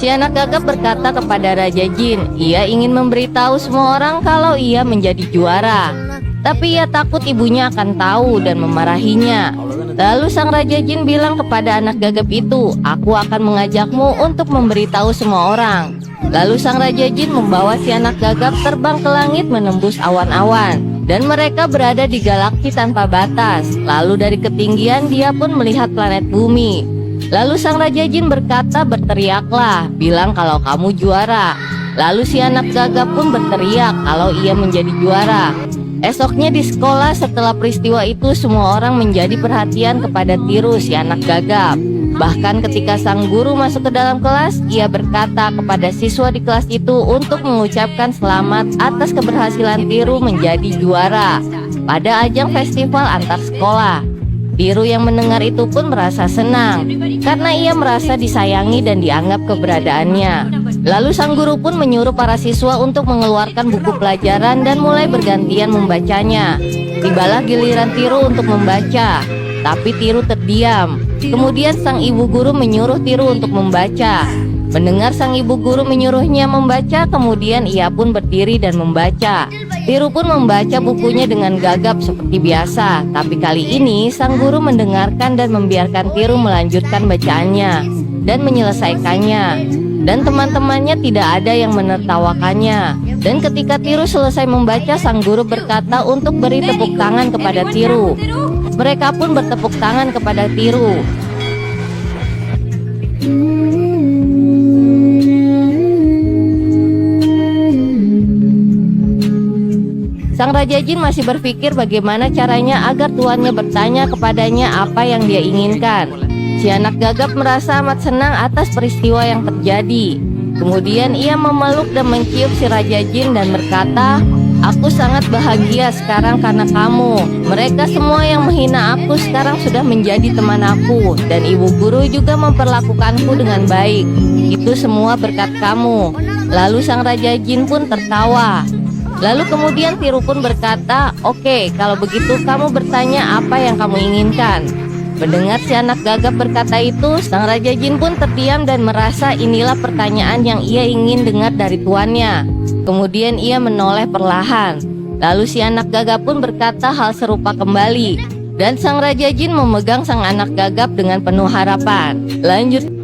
Si anak gagap berkata kepada Raja Jin, ia ingin memberitahu semua orang kalau ia menjadi juara. Tapi ia takut ibunya akan tahu dan memarahinya. Lalu sang Raja Jin bilang kepada anak gagap itu, aku akan mengajakmu untuk memberitahu semua orang. Lalu sang Raja Jin membawa si anak gagap terbang ke langit menembus awan-awan. Dan mereka berada di galaksi tanpa batas. Lalu dari ketinggian dia pun melihat planet bumi. Lalu sang Raja Jin berkata, berteriaklah, bilang kalau kamu juara. Lalu si anak gagap pun berteriak kalau ia menjadi juara. Esoknya di sekolah setelah peristiwa itu semua orang menjadi perhatian kepada Tiru si anak gagap. Bahkan ketika sang guru masuk ke dalam kelas, ia berkata kepada siswa di kelas itu untuk mengucapkan selamat atas keberhasilan Tiru menjadi juara pada ajang festival antar sekolah. Tiru yang mendengar itu pun merasa senang karena ia merasa disayangi dan dianggap keberadaannya. Lalu sang guru pun menyuruh para siswa untuk mengeluarkan buku pelajaran dan mulai bergantian membacanya. Tibalah giliran Tiru untuk membaca, tapi Tiru terdiam. Kemudian sang ibu guru menyuruh Tiru untuk membaca. Mendengar sang ibu guru menyuruhnya membaca, kemudian ia pun berdiri dan membaca. Tiru pun membaca bukunya dengan gagap seperti biasa. Tapi kali ini sang guru mendengarkan dan membiarkan Tiru melanjutkan bacaannya dan menyelesaikannya. Dan teman-temannya tidak ada yang menertawakannya. Dan ketika Tiru selesai membaca, sang guru berkata untuk beri tepuk tangan kepada Tiru. Mereka pun bertepuk tangan kepada Tiru. Sang Raja Jin masih berpikir bagaimana caranya agar tuannya bertanya kepadanya apa yang dia inginkan. Si anak gagap merasa amat senang atas peristiwa yang terjadi. Kemudian ia memeluk dan mencium si Raja Jin dan berkata, aku sangat bahagia sekarang karena kamu. Mereka semua yang menghina aku sekarang sudah menjadi teman aku. Dan ibu guru juga memperlakukanku dengan baik. Itu semua berkat kamu. Lalu sang Raja Jin pun tertawa. Lalu kemudian Tiru pun berkata, oke, kalau begitu kamu bertanya apa yang kamu inginkan. Mendengar si anak gagap berkata itu, sang Raja Jin pun terdiam dan merasa inilah pertanyaan yang ia ingin dengar dari tuannya. Kemudian ia menoleh perlahan. Lalu si anak gagap pun berkata hal serupa kembali. Dan sang Raja Jin memegang sang anak gagap dengan penuh harapan. Lanjut.